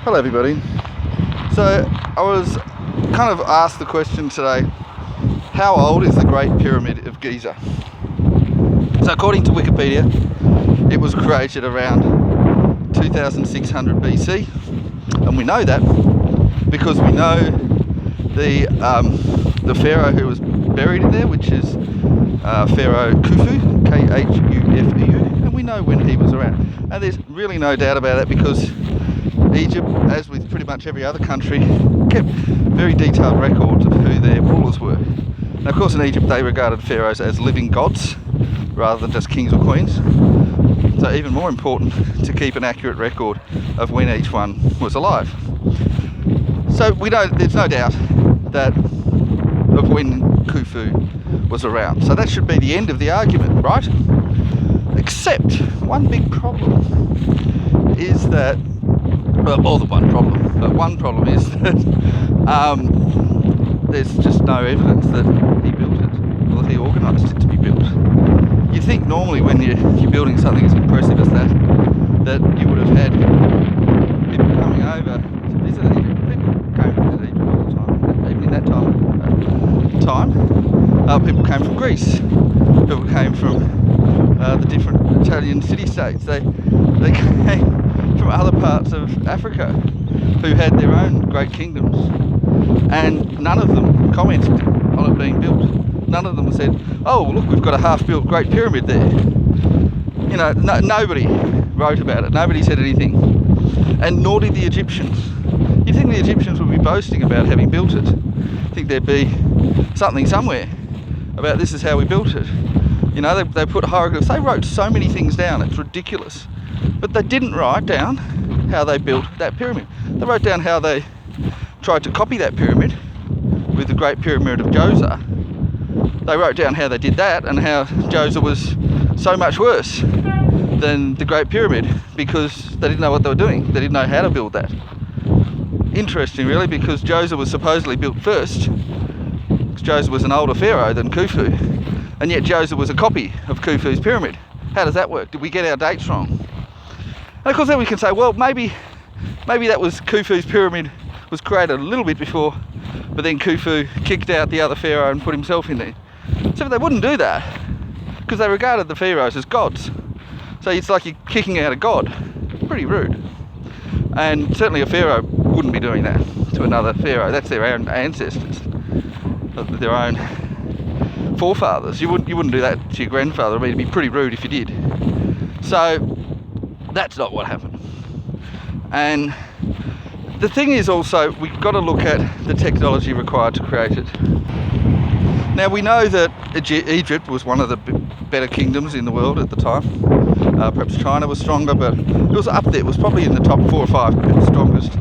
Hello everybody. So I was kind of asked the question today, how old is the Great Pyramid of Giza? So according to Wikipedia, it was created around 2600 BC, and we know that because we know the pharaoh who was buried in there, which is Pharaoh Khufu, Khufeu, and we know when he was around. And there's really no doubt about that because Egypt, as with pretty much every other country, kept very detailed records of who their rulers were. And of course in Egypt they regarded pharaohs as living gods rather than just kings or queens. So even more important to keep an accurate record of when each one was alive. So we know there's no doubt that of when Khufu was around. So that should be the end of the argument, right? Except one big problem is that, well, more than one problem, but one problem is that there's just no evidence that he built it or that he organised it to be built. You think normally when you're building something as impressive as that you would have had people coming over to visit Egypt. People came to visit Egypt all the time, even in that time. People came from Greece, people came from the different Italian city-states. They came from other parts of Africa who had their own great kingdoms, and none of them commented on it being built. None of them said, oh look, we've got a half-built Great Pyramid there. You know, nobody wrote about it, nobody said anything, and nor did the Egyptians. You'd think the Egyptians would be boasting about having built it. You'd think there'd be something somewhere about this is how we built it. You know, they put hieroglyphs, they wrote so many things down, it's ridiculous. But they didn't write down how they built that pyramid. They wrote down how they tried to copy that pyramid with the Great Pyramid of Djoser. They wrote down how they did that and how Djoser was so much worse than the Great Pyramid because they didn't know what they were doing. They didn't know how to build that. Interesting really, because Djoser was supposedly built first. Djoser was an older pharaoh than Khufu, and yet Djoser was a copy of Khufu's pyramid. How does that work? Did we get our dates wrong? And of course then we can say, well, maybe that was Khufu's pyramid was created a little bit before, but then Khufu kicked out the other pharaoh and put himself in there. So they wouldn't do that because they regarded the pharaohs as gods. So it's like you're kicking out a god. Pretty rude. And certainly a pharaoh wouldn't be doing that to another pharaoh. That's their own ancestors, their own forefathers. You wouldn't do that to your grandfather. I mean, it'd be pretty rude if you did. So that's not what happened. And the thing is also, we've got to look at the technology required to create it. Now we know that Egypt was one of the better kingdoms in the world at the time. Perhaps China was stronger, but it was up there. It was probably in the top 4 or 5 strongest,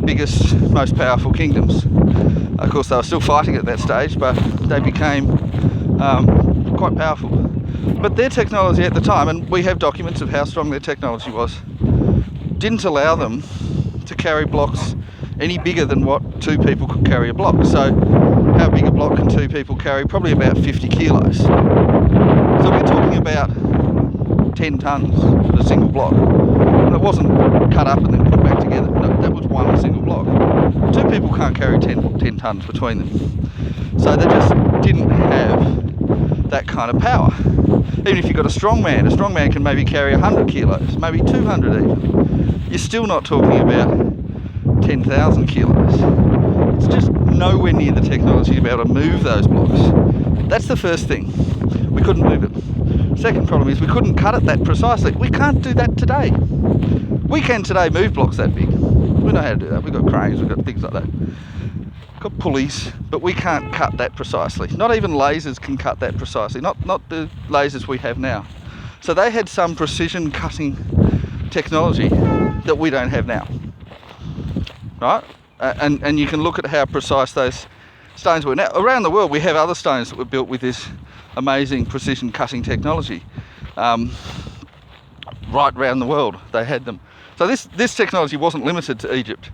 biggest, most powerful kingdoms. Of course they were still fighting at that stage, but they became quite powerful. But their technology at the time, and we have documents of how strong their technology was, didn't allow them to carry blocks any bigger than what 2 people could carry a block. So how big a block can 2 people carry? Probably about 50 kilos. So we're talking about 10 tons for a single block. And it wasn't cut up and then put back together. No, that was one single block. 2 people can't carry 10 tons between them. So they just didn't have that kind of power. Even if you've got a strong man can maybe carry 100 kilos, maybe 200 even. You're still not talking about 10,000 kilos. It's just nowhere near the technology to be able to move those blocks. That's the first thing. We couldn't move it. Second problem is we couldn't cut it that precisely. We can't do that today. We can today move blocks that big. We know how to do that. We've got cranes, we've got things like that. We've got pulleys, but we can't cut that precisely. Not even lasers can cut that precisely. Not the lasers we have now. So they had some precision cutting technology that we don't have now. Right? And you can look at how precise those stones were. Now, around the world, we have other stones that were built with this amazing precision cutting technology. Right around the world, they had them. So this technology wasn't limited to Egypt,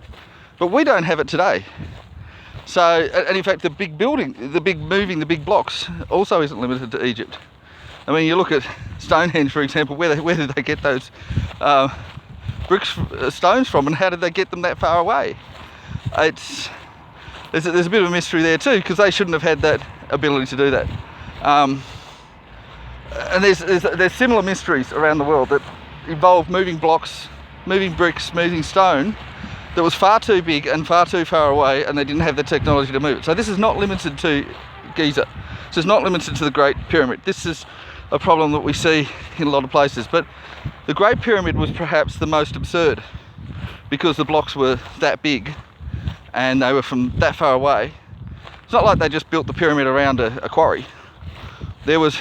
but we don't have it today. So, and in fact, the big moving the big blocks also isn't limited to Egypt. I mean, you look at Stonehenge, for example, where did they get those stones from, and how did they get them that far away? There's a bit of a mystery there too, because they shouldn't have had that ability to do that. And there's similar mysteries around the world that involve moving blocks, moving bricks, moving stone that was far too big and far too far away, and they didn't have the technology to move it. So this is not limited to Giza. This is not limited to the Great Pyramid. This is a problem that we see in a lot of places. But the Great Pyramid was perhaps the most absurd, because the blocks were that big and they were from that far away. It's not like they just built the pyramid around a quarry. There was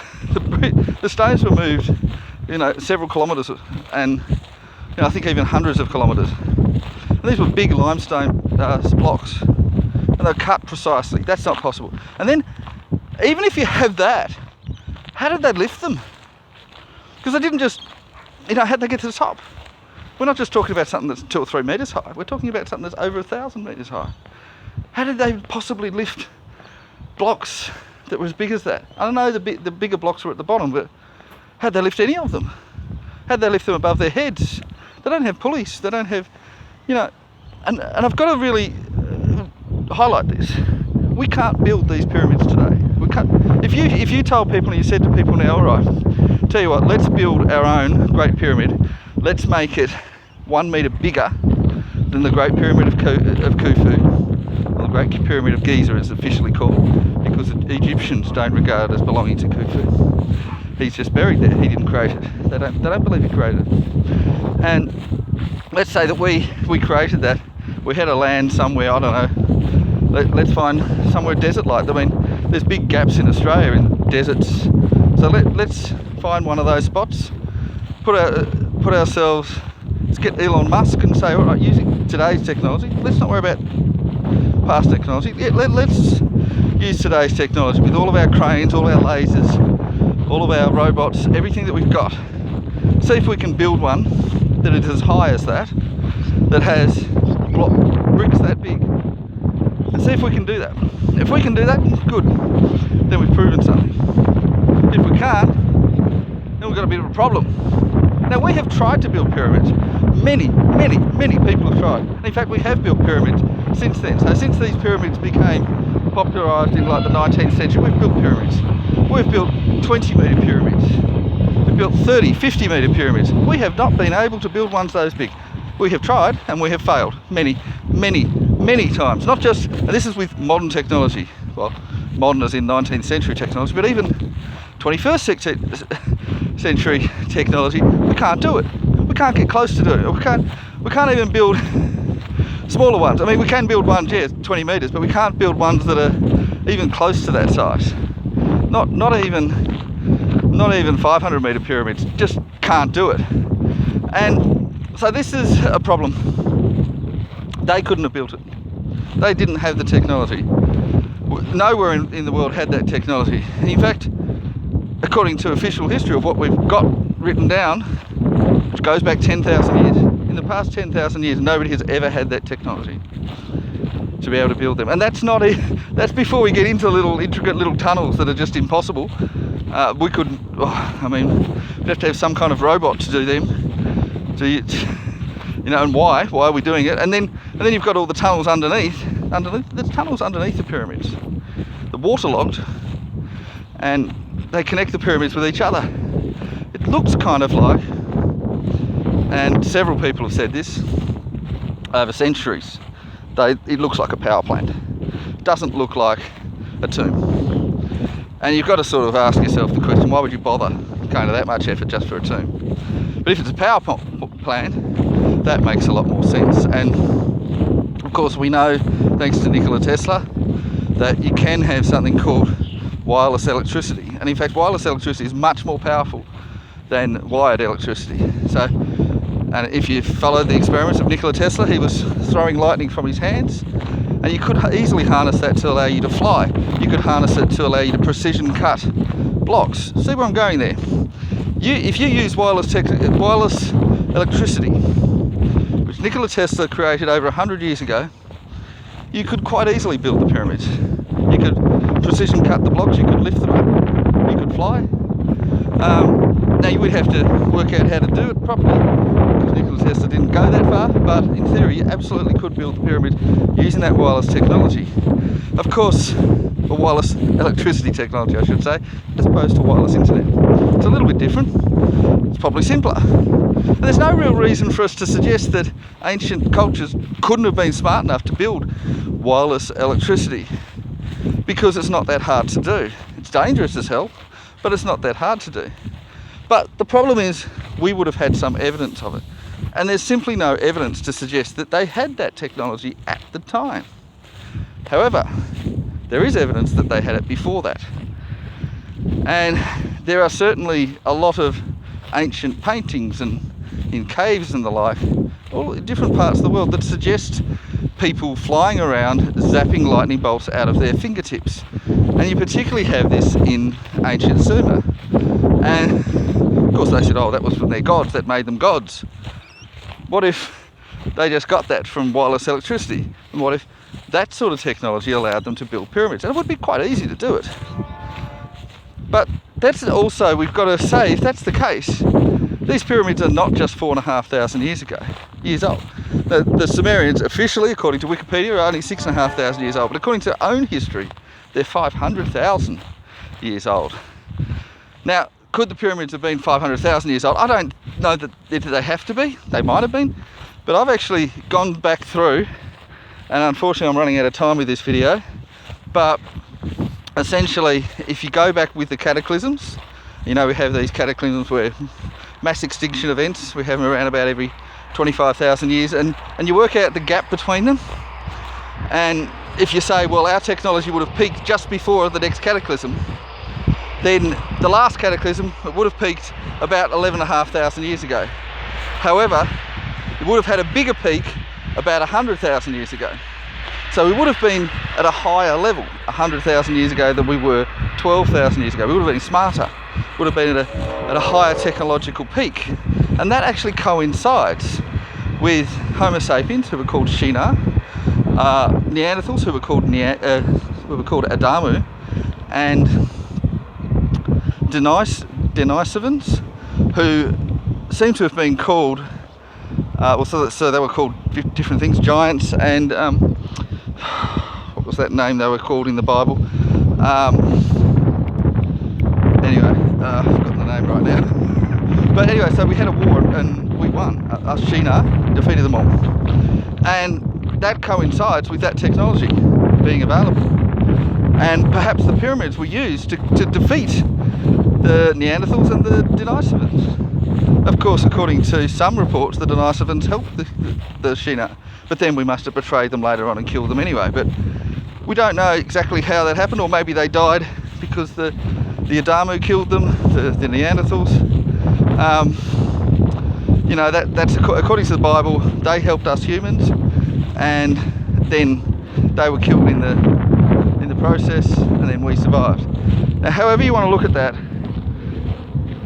the stones were moved, several kilometres, and I think even hundreds of kilometres. And these were big limestone blocks, and they're cut precisely. That's not possible. And then, even if you have that, how did they lift them? Because they didn't just, how'd they get to the top? We're not just talking about something that's 2 or 3 metres high. We're talking about something that's over 1,000 metres high. How did they possibly lift blocks that were as big as that? I don't know, the bigger blocks were at the bottom, but how'd they lift any of them? How'd they lift them above their heads? They don't have pulleys. They don't have, and I've got to really highlight this. We can't build these pyramids today. We can't. If you told people, and you said to people now, all right, tell you what, let's build our own Great Pyramid. Let's make it 1 metre bigger than the Great Pyramid of Khufu, or the Great Pyramid of Giza, as it's officially called, because the Egyptians don't regard it as belonging to Khufu. He's just buried there. He didn't create it. They don't believe he created it. And let's say that we created that. We had a land somewhere, I don't know. Let's find somewhere desert-like. I mean, there's big gaps in Australia in deserts. So let's find one of those spots. Put ourselves. Let's get Elon Musk and say, all right, using today's technology, let's not worry about past technology. Yeah, let's use today's technology with all of our cranes, all of our lasers, all of our robots, everything that we've got. See if we can build one that is as high as that has bricks that big, and see if we can do that. If we can do that, good. Then we've proven something. If we can't, then we've got a bit of a problem. Now, we have tried to build pyramids. Many people have tried. And in fact, we have built pyramids since then. So since these pyramids became popularised in like the 19th century, we've built pyramids. We've built 20-metre pyramids. We've built 30, 50-metre pyramids. We have not been able to build ones those big. We have tried and we have failed many times. Not just, and this is with modern technology. Well, modern as in 19th century technology, but even 21st century technology, we can't do it. We can't get close to doing it. We can't even build smaller ones. I mean, we can build ones, 20 metres, but we can't build ones that are even close to that size. Not even 500-metre pyramids. Just can't do it. And so this is a problem. They couldn't have built it. They didn't have the technology. Nowhere in the world had that technology. In fact, according to official history of what we've got written down, which goes back 10,000 years, in the past 10,000 years, nobody has ever had that technology to be able to build them. And that's before we get into intricate little tunnels that are just impossible. We'd have to have some kind of robot to do them. And why are we doing it? And then you've got all the tunnels underneath. There's tunnels underneath the pyramids. They're waterlogged, and they connect the pyramids with each other. It looks kind of like, and several people have said this over centuries, it looks like a power plant. It doesn't look like a tomb. And you've got to sort of ask yourself the question, why would you bother going to that much effort just for a tomb? But if it's a power plant, that makes a lot more sense. And of course we know, thanks to Nikola Tesla, that you can have something called wireless electricity. And in fact, wireless electricity is much more powerful than wired electricity. So, and if you follow the experiments of Nikola Tesla, he was throwing lightning from his hands, and you could easily harness that to allow you to fly. You could harness it to allow you to precision cut blocks. See where I'm going there? If you use wireless electricity, which Nikola Tesla created over 100 years ago, you could quite easily build the pyramids. You could precision cut the blocks, you could lift them up, you could fly. Now you would have to work out how to do it properly, because Nikola Tesla didn't go that far, but in theory you absolutely could build the pyramid using that wireless technology. Of course, or wireless electricity technology I should say, as opposed to wireless internet. It's a little bit different, it's probably simpler. And there's no real reason for us to suggest that ancient cultures couldn't have been smart enough to build wireless electricity, because it's not that hard to do. It's dangerous as hell, but it's not that hard to do. But the problem is, we would have had some evidence of it. And there's simply no evidence to suggest that they had that technology at the time. However, there is evidence that they had it before that. And there are certainly a lot of ancient paintings and in caves and the like, all in different parts of the world, that suggest people flying around zapping lightning bolts out of their fingertips. And you particularly have this in ancient Sumer. And of course they said, oh, that was from their gods, that made them gods. What if they just got that from wireless electricity? And what if that sort of technology allowed them to build pyramids? And it would be quite easy to do it. But that's also, we've got to say, if that's the case, these pyramids are not just 4,500 years old. The Sumerians, officially, according to Wikipedia, are only 6,500 years old. But according to their own history, they're 500,000 years old. Now, could the pyramids have been 500,000 years old? I don't know that they have to be. They might have been. But I've actually gone back through, and unfortunately I'm running out of time with this video, but essentially, if you go back with the cataclysms, you know, we have these cataclysms where mass extinction events, we have them around about every 25,000 years, and you work out the gap between them. And if you say, well, our technology would have peaked just before the next cataclysm, then the last cataclysm, it would have peaked about 11,500 years ago. However, it would have had a bigger peak about 100,000 years ago. So we would have been at a higher level 100,000 years ago than we were 12,000 years ago. We would have been smarter, would have been at a higher technological peak. And that actually coincides with Homo sapiens, who were called Shinar, Neanderthals, who were called Adamu, and Denisovans, who seem to have been called, so they were called different things, giants, and what was that name they were called in the Bible? Anyway, I've forgotten the name right now. But anyway, so we had a war and we won. Us Shinar defeated them all. And that coincides with that technology being available. And perhaps the pyramids were used to defeat the Neanderthals and the Denisovans. Of course, according to some reports, the Denisovans helped the Shinar, but then we must have betrayed them later on and killed them anyway. But we don't know exactly how that happened, or maybe they died because the Adamu killed them, the Neanderthals. You know, that's according to the Bible, they helped us humans, and then they were killed in the process, and then we survived. Now, however you want to look at that,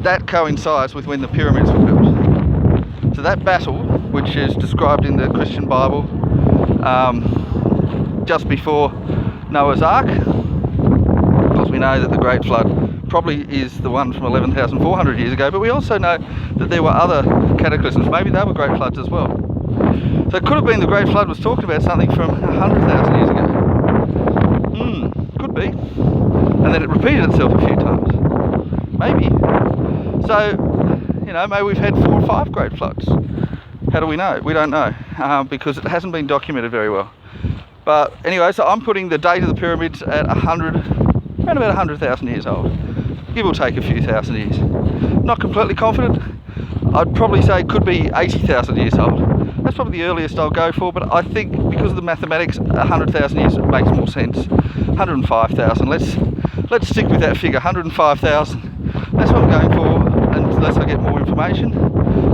that coincides with when the pyramids were built. So that battle, which is described in the Christian Bible, just before Noah's Ark, because we know that the Great Flood probably is the one from 11,400 years ago, but we also know that there were other cataclysms. Maybe they were Great Floods as well. So it could have been the Great Flood was talking about something from 100,000 years ago. Could be. And then it repeated itself a few times. Maybe. So, you know, maybe we've had 4 or 5 Great Floods. How do we know? We don't know, because it hasn't been documented very well. But anyway, so I'm putting the date of the pyramids at around about 100,000 years old. Give or take a few thousand years. Not completely confident. I'd probably say it could be 80,000 years old. That's probably the earliest I'll go for, but I think because of the mathematics, 100,000 years makes more sense. 105,000, let's stick with that figure, 105,000. That's what I'm going for, unless I get more information.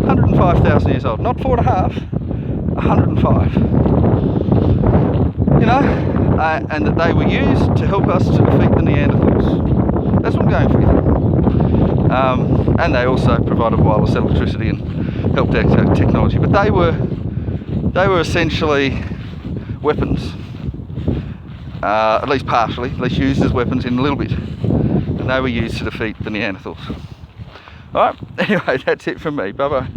105,000 years old, not 4.5, 105. You know, and that they were used to help us to defeat the Neanderthals. That's what I'm going for. And they also provided wireless electricity and helped our technology. But they were essentially weapons, at least partially, at least used as weapons in a little bit. And they were used to defeat the Neanderthals. Alright, anyway, that's it from me. Bye bye.